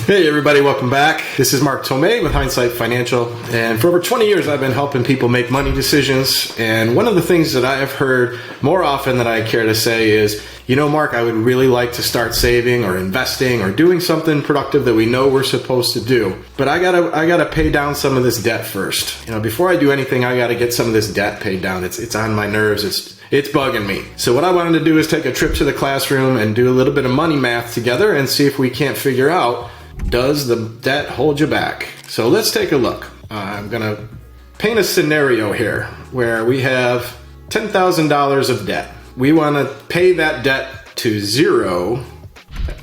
Hey everybody, welcome back. This is Mark Tomei with Hindsight Financial, and for over 20 years I've been helping people make money decisions. And one of the things that I have heard more often than I care to say is, Mark, I would really like to start saving or investing or doing something productive that we know we're supposed to do, but I gotta pay down some of this debt first. Before I do anything, I gotta get some of this debt paid down. It's on my nerves. It's bugging me. So what I wanted to do is take a trip to the classroom and do a little bit of money math together and see if we can't figure out, does the debt hold you back? So let's take a look. I'm going to paint a scenario here where we have $10,000 of debt. We want to pay that debt to zero,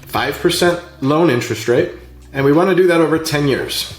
5% loan interest rate, and we want to do that over 10 years.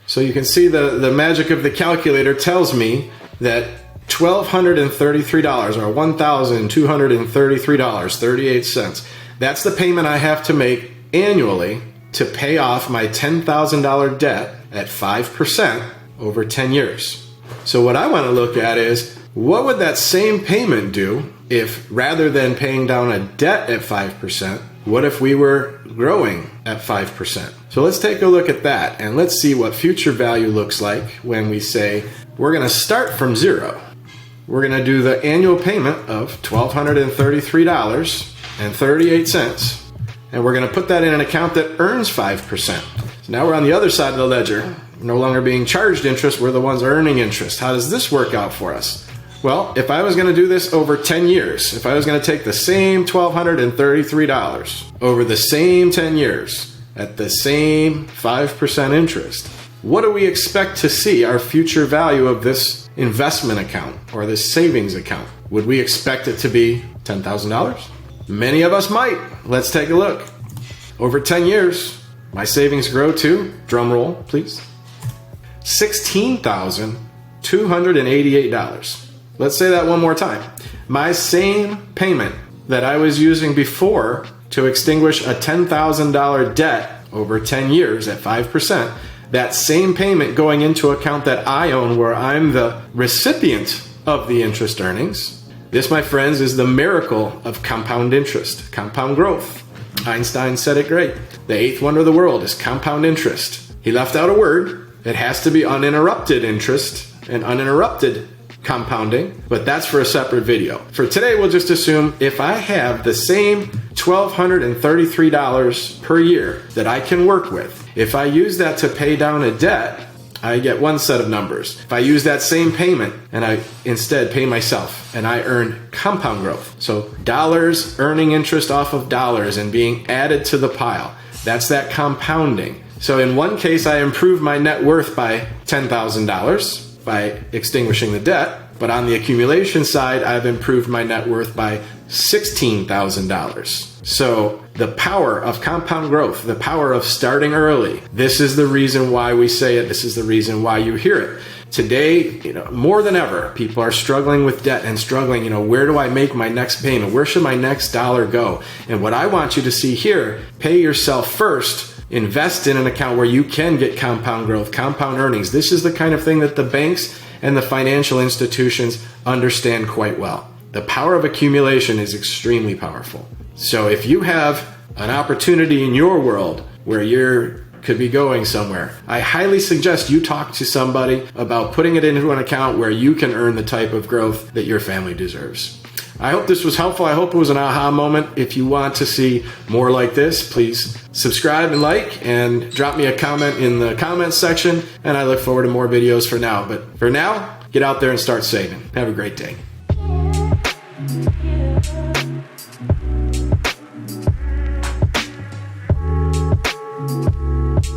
So you can see the magic of the calculator tells me that $1,233 or $1,233.38, that's the payment I have to make annually to pay off my $10,000 debt at 5% over 10 years. So what I want to look at is, what would that same payment do if rather than paying down a debt at 5%, what if we were growing at 5%? So let's take a look at that and let's see what future value looks like when we say we're going to start from zero. We're going to do the annual payment of $1,233.38. And we're going to put that in an account that earns 5%. So now we're on the other side of the ledger. We're no longer being charged interest. We're the ones earning interest. How does this work out for us? Well, if I was going to do this over 10 years, if I was going to take the same $1,233 over the same 10 years at the same 5% interest, what do we expect to see our future value of this investment account or this savings account? Would we expect it to be $10,000? Many of us might. Let's take a look. Over 10 years, my savings grow to, drum roll please, $16,288. Let's say that one more time. My same payment that I was using before to extinguish a $10,000 debt over 10 years at 5%, that same payment going into an account that I own where I'm the recipient of the interest earnings. This, my friends, is the miracle of compound interest, compound growth. Einstein said it great. The eighth wonder of the world is compound interest. He left out a word. It has to be uninterrupted interest and uninterrupted compounding, but that's for a separate video. For today, we'll just assume if I have the same $1,233 per year that I can work with, if I use that to pay down a debt, I get one set of numbers. If I use that same payment and I instead pay myself and I earn compound growth, so dollars earning interest off of dollars and being added to the pile, that's that compounding. So in one case, I improved my net worth by $10,000 by extinguishing the debt, but on the accumulation side, I've improved my net worth by $16,000. So the power of compound growth, the power of starting early, this is the reason why we say it. This is the reason why you hear it. Today, more than ever, people are struggling with debt and struggling, where do I make my next payment? Where should my next dollar go? And what I want you to see here, pay yourself first. Invest in an account where you can get compound growth, compound earnings. This is the kind of thing that the banks and the financial institutions understand quite well. The power of accumulation is extremely powerful. So if you have an opportunity in your world where you could be going somewhere, I highly suggest you talk to somebody about putting it into an account where you can earn the type of growth that your family deserves. I hope this was helpful. I hope it was an aha moment. If you want to see more like this, please subscribe and like and drop me a comment in the comments section. And I look forward to more videos for now. But for now, get out there and start saving. Have a great day.